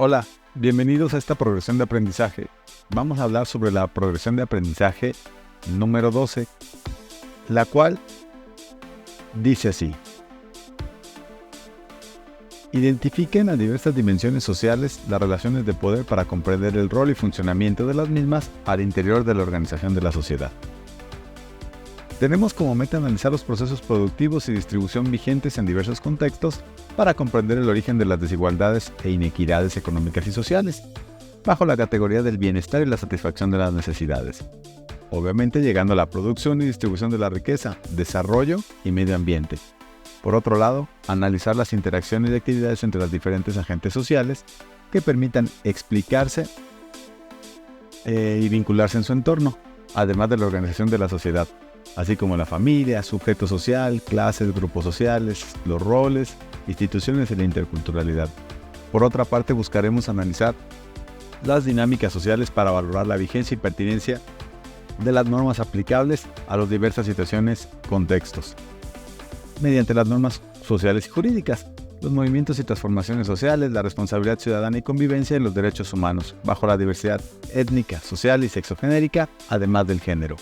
Hola, bienvenidos a esta progresión de aprendizaje. Vamos a hablar sobre la progresión de aprendizaje número 12, la cual dice así. Identifiquen a diversas dimensiones sociales las relaciones de poder para comprender el rol y funcionamiento de las mismas al interior de la organización de la sociedad. Tenemos como meta analizar los procesos productivos y distribución vigentes en diversos contextos para comprender el origen de las desigualdades e inequidades económicas y sociales, bajo la categoría del bienestar y la satisfacción de las necesidades. Obviamente llegando a la producción y distribución de la riqueza, desarrollo y medio ambiente. Por otro lado, analizar las interacciones y actividades entre los diferentes agentes sociales que permitan explicarse y vincularse en su entorno, además de la organización de la sociedad, así como la familia, sujeto social, clases, grupos sociales, los roles, instituciones y la interculturalidad. Por otra parte, buscaremos analizar las dinámicas sociales para valorar la vigencia y pertinencia de las normas aplicables a las diversas situaciones, contextos, mediante las normas sociales y jurídicas, los movimientos y transformaciones sociales, la responsabilidad ciudadana y convivencia en los derechos humanos, bajo la diversidad étnica, social y sexogenérica, además del género.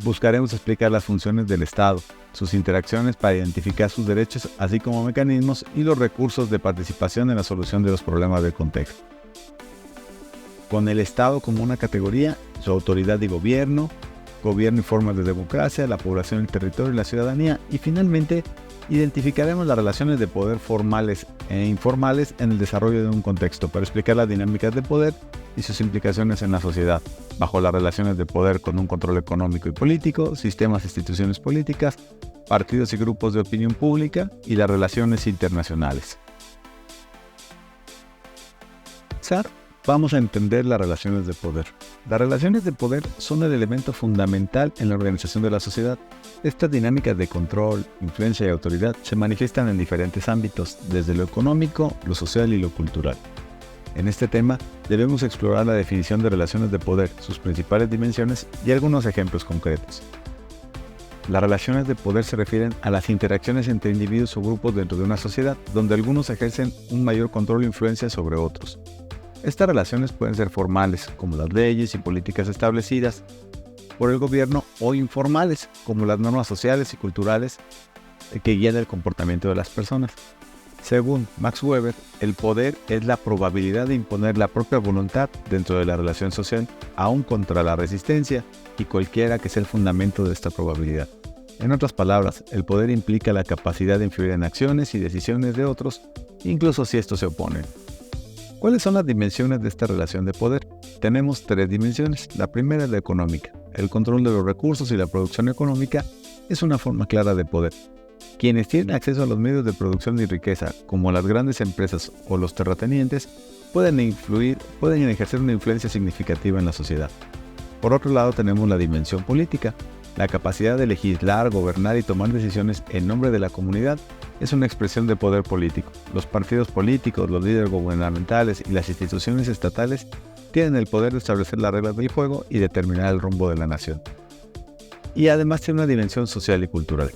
Buscaremos explicar las funciones del Estado, sus interacciones para identificar sus derechos, así como mecanismos y los recursos de participación en la solución de los problemas del contexto. Con el Estado como una categoría, su autoridad y gobierno y formas de democracia, la población, el territorio y la ciudadanía, y finalmente identificaremos las relaciones de poder formales e informales en el desarrollo de un contexto para explicar las dinámicas de poder y sus implicaciones en la sociedad, bajo las relaciones de poder con un control económico y político, sistemas e instituciones políticas, partidos y grupos de opinión pública y las relaciones internacionales. Vamos a entender las relaciones de poder. Las relaciones de poder son el elemento fundamental en la organización de la sociedad. Estas dinámicas de control, influencia y autoridad se manifiestan en diferentes ámbitos, desde lo económico, lo social y lo cultural. En este tema, debemos explorar la definición de relaciones de poder, sus principales dimensiones y algunos ejemplos concretos. Las relaciones de poder se refieren a las interacciones entre individuos o grupos dentro de una sociedad, donde algunos ejercen un mayor control o influencia sobre otros. Estas relaciones pueden ser formales, como las leyes y políticas establecidas por el gobierno, o informales, como las normas sociales y culturales que guían el comportamiento de las personas. Según Max Weber, el poder es la probabilidad de imponer la propia voluntad dentro de la relación social, aun contra la resistencia y cualquiera que sea el fundamento de esta probabilidad. En otras palabras, el poder implica la capacidad de influir en acciones y decisiones de otros, incluso si estos se oponen. ¿Cuáles son las dimensiones de esta relación de poder? Tenemos tres dimensiones. La primera es la económica. El control de los recursos y la producción económica es una forma clara de poder. Quienes tienen acceso a los medios de producción y riqueza, como las grandes empresas o los terratenientes, pueden ejercer una influencia significativa en la sociedad. Por otro lado, tenemos la dimensión política. La capacidad de legislar, gobernar y tomar decisiones en nombre de la comunidad es una expresión de poder político. Los partidos políticos, los líderes gubernamentales y las instituciones estatales tienen el poder de establecer las reglas del juego y determinar el rumbo de la nación. Y además tiene una dimensión social y cultural.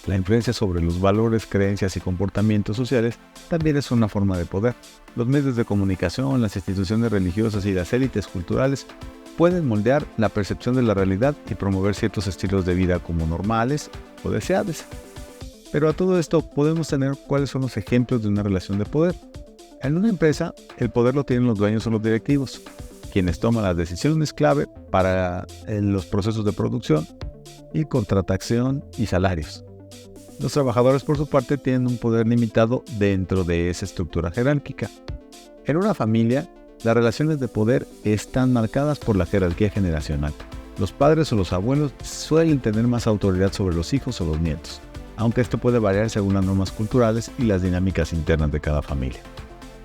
La influencia sobre los valores, creencias y comportamientos sociales también es una forma de poder. Los medios de comunicación, las instituciones religiosas y las élites culturales pueden moldear la percepción de la realidad y promover ciertos estilos de vida como normales o deseables. Pero a todo esto podemos tener cuáles son los ejemplos de una relación de poder. En una empresa, el poder lo tienen los dueños o los directivos, quienes toman las decisiones clave para los procesos de producción y contratación y salarios. Los trabajadores, por su parte, tienen un poder limitado dentro de esa estructura jerárquica. En una familia, las relaciones de poder están marcadas por la jerarquía generacional. Los padres o los abuelos suelen tener más autoridad sobre los hijos o los nietos, aunque esto puede variar según las normas culturales y las dinámicas internas de cada familia.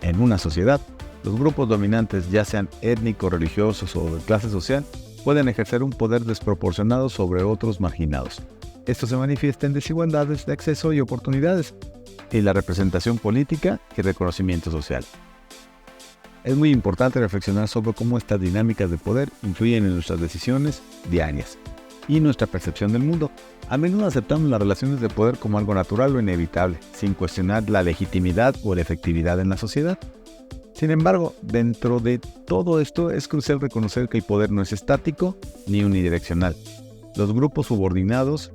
En una sociedad, los grupos dominantes, ya sean étnicos, religiosos o de clase social, pueden ejercer un poder desproporcionado sobre otros marginados. Esto se manifiesta en desigualdades de acceso y oportunidades, y la representación política y reconocimiento social. Es muy importante reflexionar sobre cómo estas dinámicas de poder influyen en nuestras decisiones diarias y nuestra percepción del mundo. A menudo aceptamos las relaciones de poder como algo natural o inevitable, sin cuestionar la legitimidad o la efectividad en la sociedad. Sin embargo, dentro de todo esto es crucial reconocer que el poder no es estático ni unidireccional. Los grupos subordinados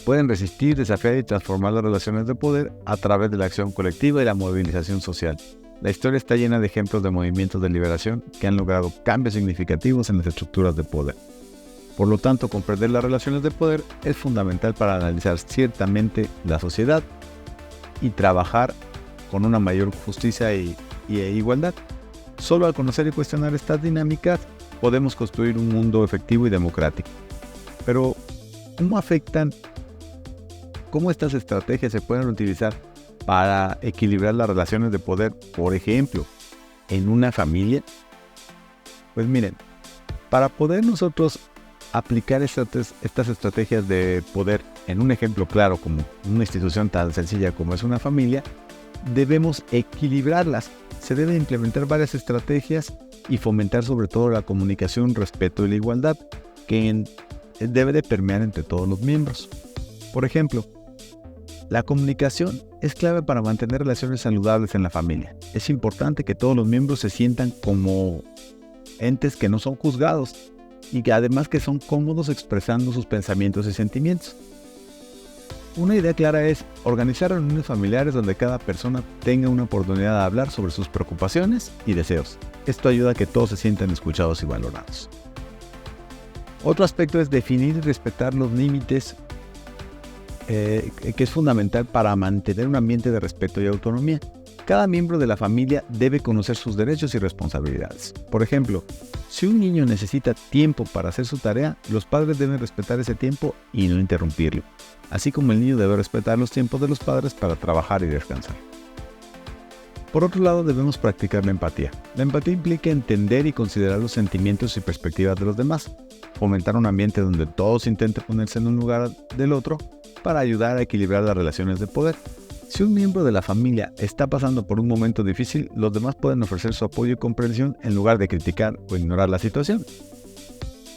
pueden resistir, desafiar y transformar las relaciones de poder a través de la acción colectiva y la movilización social. La historia está llena de ejemplos de movimientos de liberación que han logrado cambios significativos en las estructuras de poder. Por lo tanto, comprender las relaciones de poder es fundamental para analizar ciertamente la sociedad y trabajar con una mayor justicia e igualdad. Solo al conocer y cuestionar estas dinámicas podemos construir un mundo efectivo y democrático. Pero, ¿cómo estas estrategias se pueden utilizar para equilibrar las relaciones de poder, por ejemplo, en una familia? Pues miren, para poder nosotros aplicar estas estrategias de poder en un ejemplo claro como una institución tan sencilla como es una familia, debemos equilibrarlas. Se deben implementar varias estrategias y fomentar sobre todo la comunicación, respeto y la igualdad que debe de permear entre todos los miembros. Por ejemplo, la comunicación es clave para mantener relaciones saludables en la familia. Es importante que todos los miembros se sientan como entes que no son juzgados y que además que son cómodos expresando sus pensamientos y sentimientos. Una idea clara es organizar reuniones familiares donde cada persona tenga una oportunidad de hablar sobre sus preocupaciones y deseos. Esto ayuda a que todos se sientan escuchados y valorados. Otro aspecto es definir y respetar los límites, que es fundamental para mantener un ambiente de respeto y autonomía. Cada miembro de la familia debe conocer sus derechos y responsabilidades. Por ejemplo, si un niño necesita tiempo para hacer su tarea, los padres deben respetar ese tiempo y no interrumpirlo, así como el niño debe respetar los tiempos de los padres para trabajar y descansar. Por otro lado, debemos practicar la empatía. La empatía implica entender y considerar los sentimientos y perspectivas de los demás, fomentar un ambiente donde todos intenten ponerse en un lugar del otro para ayudar a equilibrar las relaciones de poder. Si un miembro de la familia está pasando por un momento difícil, los demás pueden ofrecer su apoyo y comprensión en lugar de criticar o ignorar la situación.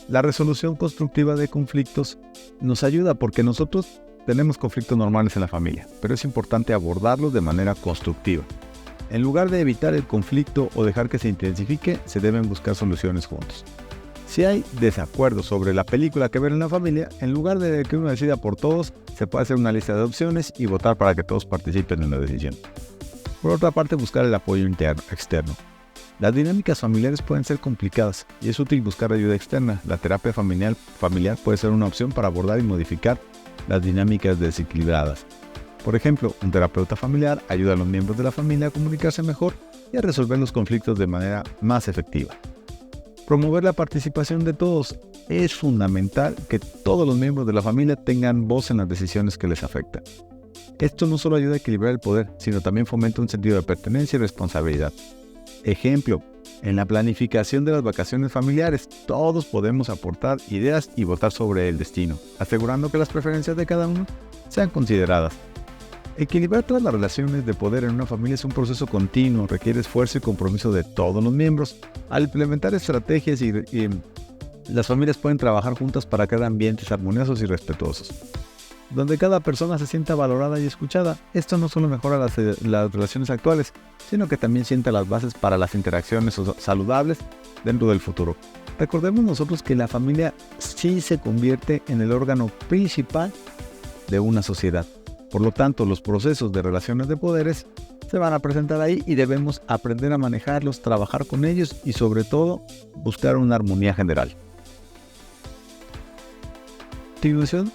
La resolución constructiva de conflictos nos ayuda porque nosotros tenemos conflictos normales en la familia, pero es importante abordarlos de manera constructiva. En lugar de evitar el conflicto o dejar que se intensifique, se deben buscar soluciones juntos. Si hay desacuerdo sobre la película que ver en la familia, en lugar de que uno decida por todos, se puede hacer una lista de opciones y votar para que todos participen en la decisión. Por otra parte, buscar el apoyo externo. Las dinámicas familiares pueden ser complicadas y es útil buscar ayuda externa. La terapia familiar puede ser una opción para abordar y modificar las dinámicas desequilibradas. Por ejemplo, un terapeuta familiar ayuda a los miembros de la familia a comunicarse mejor y a resolver los conflictos de manera más efectiva. Promover la participación de todos. Es fundamental que todos los miembros de la familia tengan voz en las decisiones que les afectan. Esto no solo ayuda a equilibrar el poder, sino también fomenta un sentido de pertenencia y responsabilidad. Ejemplo, en la planificación de las vacaciones familiares, todos podemos aportar ideas y votar sobre el destino, asegurando que las preferencias de cada uno sean consideradas. Equilibrar todas las relaciones de poder en una familia es un proceso continuo, requiere esfuerzo y compromiso de todos los miembros. Al implementar estrategias las familias pueden trabajar juntas para crear ambientes armoniosos y respetuosos, donde cada persona se sienta valorada y escuchada. Esto no solo mejora las relaciones actuales, sino que también sienta las bases para las interacciones saludables dentro del futuro. Recordemos nosotros que la familia sí se convierte en el órgano principal de una sociedad. Por lo tanto, los procesos de relaciones de poderes se van a presentar ahí y debemos aprender a manejarlos, trabajar con ellos y sobre todo buscar una armonía general. A continuación,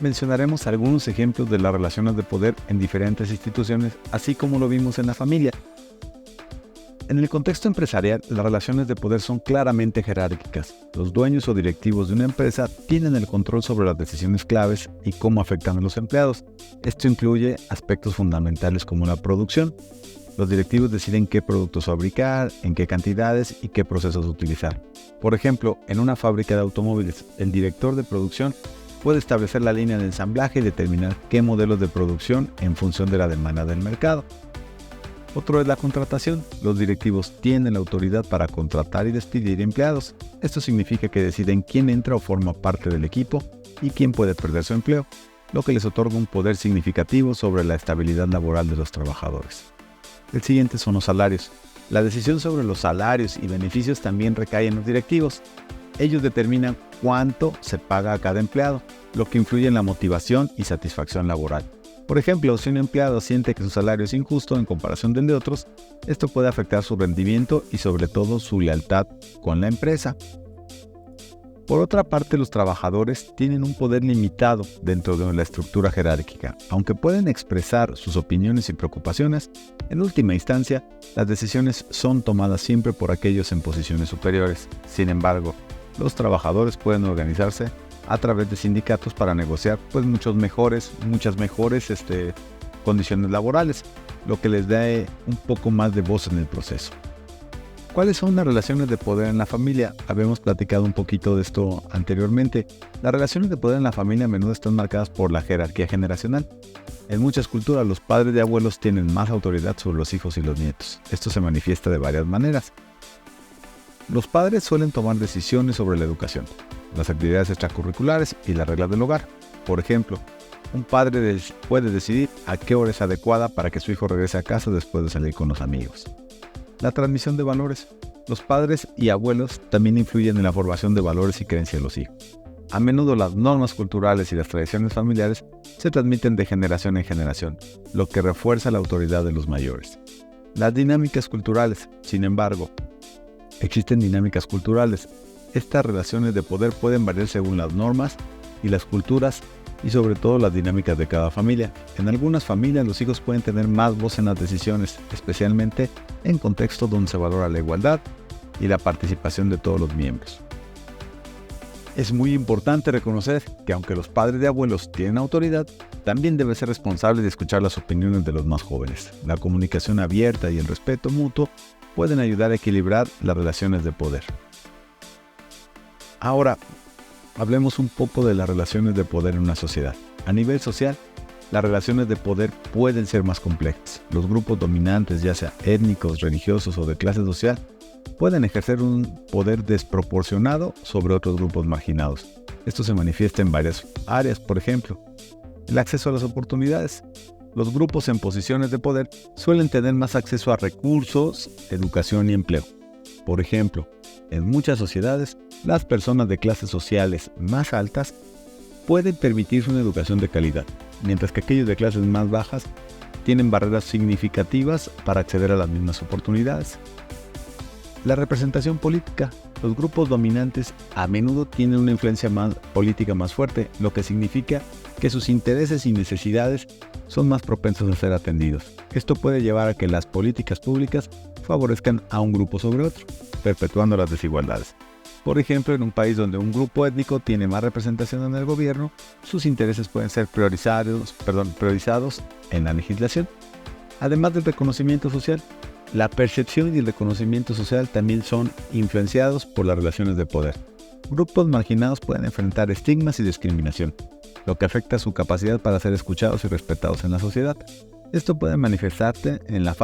mencionaremos algunos ejemplos de las relaciones de poder en diferentes instituciones, así como lo vimos en la familia. En el contexto empresarial, las relaciones de poder son claramente jerárquicas. Los dueños o directivos de una empresa tienen el control sobre las decisiones claves y cómo afectan a los empleados. Esto incluye aspectos fundamentales como la producción. Los directivos deciden qué productos fabricar, en qué cantidades y qué procesos utilizar. Por ejemplo, en una fábrica de automóviles, el director de producción puede establecer la línea de ensamblaje y determinar qué modelos de producción en función de la demanda del mercado. Otro es la contratación. Los directivos tienen la autoridad para contratar y despedir empleados. Esto significa que deciden quién entra o forma parte del equipo y quién puede perder su empleo, lo que les otorga un poder significativo sobre la estabilidad laboral de los trabajadores. El siguiente son los salarios. La decisión sobre los salarios y beneficios también recae en los directivos. Ellos determinan cuánto se paga a cada empleado, lo que influye en la motivación y satisfacción laboral. Por ejemplo, si un empleado siente que su salario es injusto en comparación del de otros, esto puede afectar su rendimiento y sobre todo su lealtad con la empresa. Por otra parte, los trabajadores tienen un poder limitado dentro de la estructura jerárquica. Aunque pueden expresar sus opiniones y preocupaciones, en última instancia, las decisiones son tomadas siempre por aquellos en posiciones superiores. Sin embargo, los trabajadores pueden organizarse a través de sindicatos para negociar muchas mejores condiciones laborales, lo que les da un poco más de voz en el proceso. ¿Cuáles son las relaciones de poder en la familia? Habíamos platicado un poquito de esto anteriormente. Las relaciones de poder en la familia a menudo están marcadas por la jerarquía generacional. En muchas culturas, los padres y abuelos tienen más autoridad sobre los hijos y los nietos. Esto se manifiesta de varias maneras. Los padres suelen tomar decisiones sobre la educación, las actividades extracurriculares y las reglas del hogar. Por ejemplo, un padre puede decidir a qué hora es adecuada para que su hijo regrese a casa después de salir con los amigos. La transmisión de valores. Los padres y abuelos también influyen en la formación de valores y creencias de los hijos. A menudo las normas culturales y las tradiciones familiares se transmiten de generación en generación, lo que refuerza la autoridad de los mayores. Las dinámicas culturales, sin embargo, existen dinámicas culturales. Estas relaciones de poder pueden variar según las normas y las culturas y sobre todo las dinámicas de cada familia. En algunas familias los hijos pueden tener más voz en las decisiones, especialmente en contextos donde se valora la igualdad y la participación de todos los miembros. Es muy importante reconocer que aunque los padres y abuelos tienen autoridad, también deben ser responsables de escuchar las opiniones de los más jóvenes. La comunicación abierta y el respeto mutuo pueden ayudar a equilibrar las relaciones de poder. Ahora, hablemos un poco de las relaciones de poder en una sociedad. A nivel social, las relaciones de poder pueden ser más complejas. Los grupos dominantes, ya sea étnicos, religiosos o de clase social, pueden ejercer un poder desproporcionado sobre otros grupos marginados. Esto se manifiesta en varias áreas, por ejemplo, el acceso a las oportunidades. Los grupos en posiciones de poder suelen tener más acceso a recursos, educación y empleo. Por ejemplo, en muchas sociedades, las personas de clases sociales más altas pueden permitirse una educación de calidad, mientras que aquellos de clases más bajas tienen barreras significativas para acceder a las mismas oportunidades. La representación política. Los grupos dominantes a menudo tienen una influencia política más fuerte, lo que significa que sus intereses y necesidades son más propensos a ser atendidos. Esto puede llevar a que las políticas públicas favorezcan a un grupo sobre otro, perpetuando las desigualdades. Por ejemplo, en un país donde un grupo étnico tiene más representación en el gobierno, sus intereses pueden ser priorizados en la legislación. Además del reconocimiento social, la percepción y el reconocimiento social también son influenciados por las relaciones de poder. Grupos marginados pueden enfrentar estigmas y discriminación, lo que afecta su capacidad para ser escuchados y respetados en la sociedad. Esto puede manifestarse en la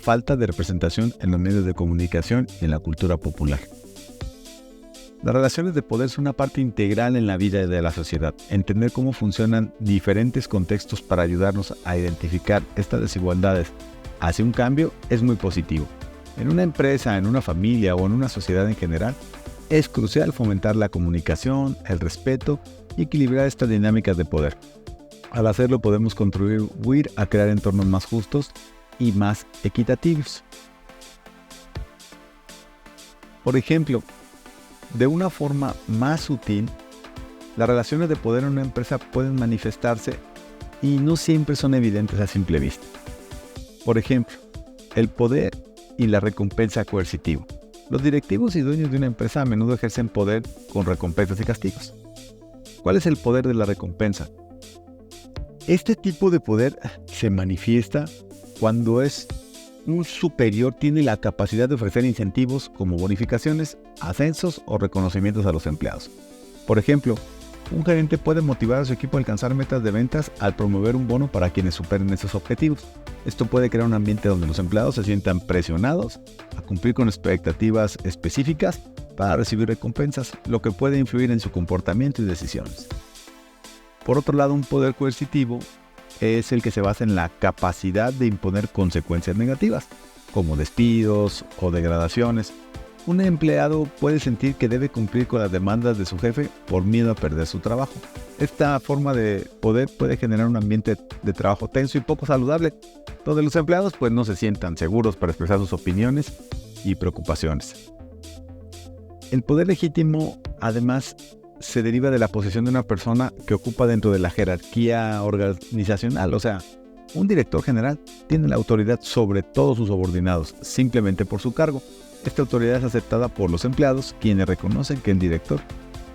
falta de representación en los medios de comunicación y en la cultura popular. Las relaciones de poder son una parte integral en la vida de la sociedad. Entender cómo funcionan diferentes contextos para ayudarnos a identificar estas desigualdades hacia un cambio es muy positivo. En una empresa, en una familia o en una sociedad en general, es crucial fomentar la comunicación, el respeto y equilibrar estas dinámicas de poder. Al hacerlo podemos contribuir a crear entornos más justos y más equitativos. Por ejemplo, de una forma más sutil, las relaciones de poder en una empresa pueden manifestarse y no siempre son evidentes a simple vista. Por ejemplo, el poder y la recompensa coercitiva. Los directivos y dueños de una empresa a menudo ejercen poder con recompensas y castigos. ¿Cuál es el poder de la recompensa? Este tipo de poder se manifiesta cuando un superior tiene la capacidad de ofrecer incentivos como bonificaciones, ascensos o reconocimientos a los empleados. Por ejemplo, un gerente puede motivar a su equipo a alcanzar metas de ventas al promover un bono para quienes superen esos objetivos. Esto puede crear un ambiente donde los empleados se sientan presionados a cumplir con expectativas específicas para recibir recompensas, lo que puede influir en su comportamiento y decisiones. Por otro lado, un poder coercitivo es el que se basa en la capacidad de imponer consecuencias negativas. como despidos o degradaciones. Un empleado puede sentir que debe cumplir con las demandas de su jefe por miedo a perder su trabajo. Esta forma de poder puede generar un ambiente de trabajo tenso y poco saludable, donde los empleados pues no se sientan seguros para expresar sus opiniones y preocupaciones. El poder legítimo, además, se deriva de la posición de una persona que ocupa dentro de la jerarquía organizacional. O sea, un director general tiene la autoridad sobre todos sus subordinados, simplemente por su cargo. Esta autoridad es aceptada por los empleados, quienes reconocen que el director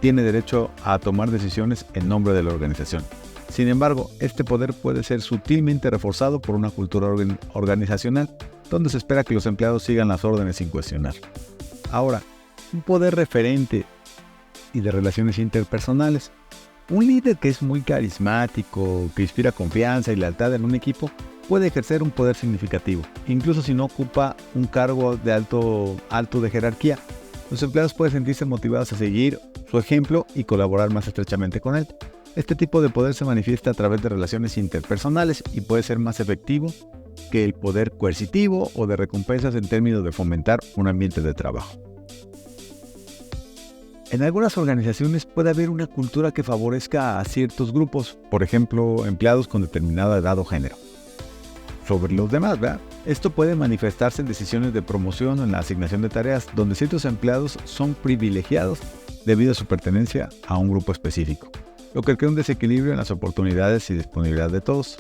tiene derecho a tomar decisiones en nombre de la organización. Sin embargo, este poder puede ser sutilmente reforzado por una cultura organizacional, donde se espera que los empleados sigan las órdenes sin cuestionar. Ahora, un poder referente y de relaciones interpersonales. Un líder que es muy carismático, que inspira confianza y lealtad en un equipo, puede ejercer un poder significativo, incluso si no ocupa un cargo de alto de jerarquía. Los empleados pueden sentirse motivados a seguir su ejemplo y colaborar más estrechamente con él. Este tipo de poder se manifiesta a través de relaciones interpersonales y puede ser más efectivo que el poder coercitivo o de recompensas en términos de fomentar un ambiente de trabajo. En algunas organizaciones puede haber una cultura que favorezca a ciertos grupos, por ejemplo, empleados con determinada edad o género, sobre los demás, ¿verdad? Esto puede manifestarse en decisiones de promoción o en la asignación de tareas, donde ciertos empleados son privilegiados debido a su pertenencia a un grupo específico, lo que crea un desequilibrio en las oportunidades y disponibilidad de todos.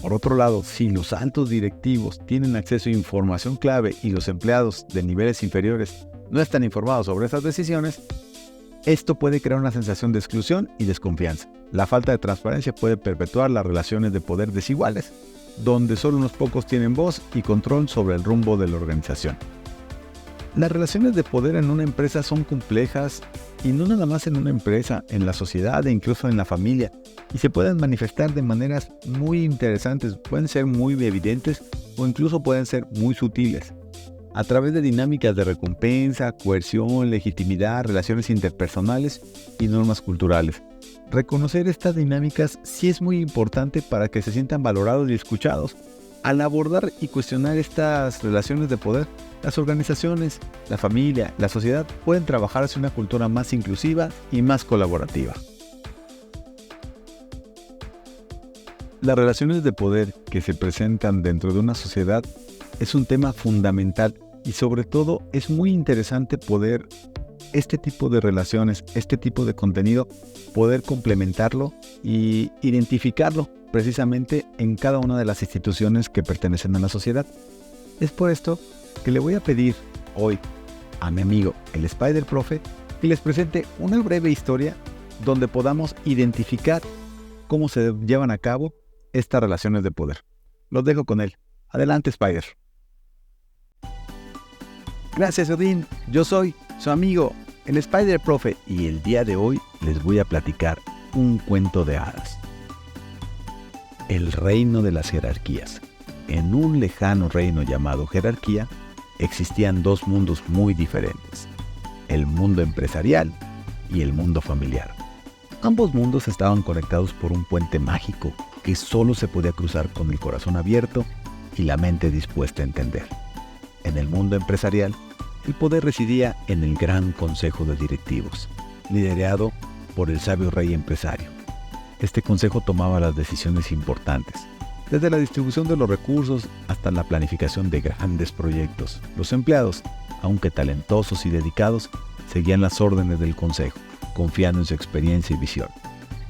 Por otro lado, si los altos directivos tienen acceso a información clave y los empleados de niveles inferiores no están informados sobre esas decisiones, esto puede crear una sensación de exclusión y desconfianza. La falta de transparencia puede perpetuar las relaciones de poder desiguales, donde solo unos pocos tienen voz y control sobre el rumbo de la organización. Las relaciones de poder en una empresa son complejas, y no nada más en una empresa, en la sociedad e incluso en la familia, y se pueden manifestar de maneras muy interesantes, pueden ser muy evidentes o incluso pueden ser muy sutiles. A través de dinámicas de recompensa, coerción, legitimidad, relaciones interpersonales y normas culturales. Reconocer estas dinámicas sí es muy importante para que se sientan valorados y escuchados. Al abordar y cuestionar estas relaciones de poder, las organizaciones, la familia, la sociedad pueden trabajar hacia una cultura más inclusiva y más colaborativa. Las relaciones de poder que se presentan dentro de una sociedad es un tema fundamental y sobre todo es muy interesante poder este tipo de relaciones, este tipo de contenido, poder complementarlo y identificarlo precisamente en cada una de las instituciones que pertenecen a la sociedad. Es por esto que le voy a pedir hoy a mi amigo el Spider Profe que les presente una breve historia donde podamos identificar cómo se llevan a cabo estas relaciones de poder. Los dejo con él. Adelante, Spider. Gracias, Odín. Yo soy su amigo, el Spider Profe, y el día de hoy les voy a platicar un cuento de hadas. El reino de las jerarquías. En un lejano reino llamado Jerarquía, existían dos mundos muy diferentes: el mundo empresarial y el mundo familiar. Ambos mundos estaban conectados por un puente mágico que solo se podía cruzar con el corazón abierto y la mente dispuesta a entender. En el mundo empresarial, el poder residía en el Gran Consejo de Directivos, liderado por el sabio rey empresario. Este consejo tomaba las decisiones importantes, desde la distribución de los recursos hasta la planificación de grandes proyectos. Los empleados, aunque talentosos y dedicados, seguían las órdenes del consejo, confiando en su experiencia y visión.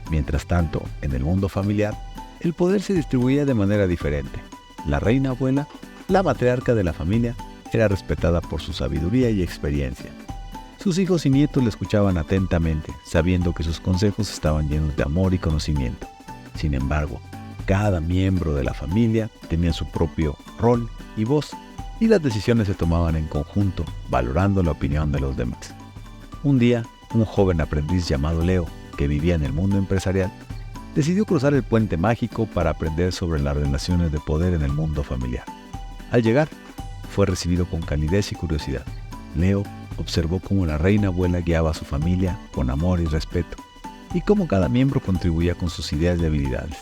Mientras tanto, en el mundo familiar, el poder se distribuía de manera diferente. La reina abuela, la matriarca de la familia, era respetada por su sabiduría y experiencia. Sus hijos y nietos le escuchaban atentamente, sabiendo que sus consejos estaban llenos de amor y conocimiento. Sin embargo, cada miembro de la familia tenía su propio rol y voz, y las decisiones se tomaban en conjunto, valorando la opinión de los demás. Un día, un joven aprendiz llamado Leo, que vivía en el mundo empresarial, decidió cruzar el puente mágico para aprender sobre las relaciones de poder en el mundo familiar. Al llegar, fue recibido con calidez y curiosidad. Leo observó cómo la reina abuela guiaba a su familia con amor y respeto, y cómo cada miembro contribuía con sus ideas y habilidades.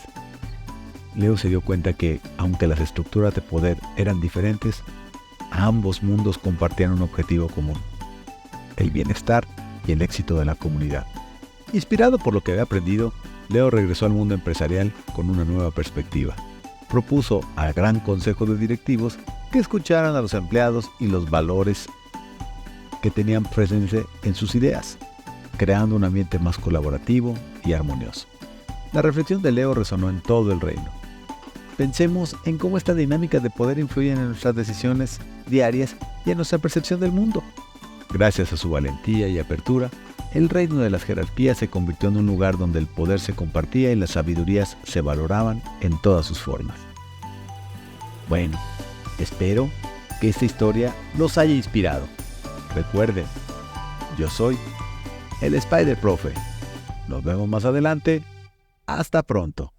Leo se dio cuenta que, aunque las estructuras de poder eran diferentes, ambos mundos compartían un objetivo común: el bienestar y el éxito de la comunidad. Inspirado por lo que había aprendido, Leo regresó al mundo empresarial con una nueva perspectiva. Propuso al gran consejo de directivos que escucharan a los empleados y los valores que tenían presencia en sus ideas, creando un ambiente más colaborativo y armonioso. La reflexión de Leo resonó en todo el reino. Pensemos en cómo esta dinámica de poder influye en nuestras decisiones diarias y en nuestra percepción del mundo. Gracias a su valentía y apertura, el reino de las jerarquías se convirtió en un lugar donde el poder se compartía y las sabidurías se valoraban en todas sus formas. Bueno, espero que esta historia los haya inspirado. Recuerden, yo soy el Spider Profe. Nos vemos más adelante. Hasta pronto.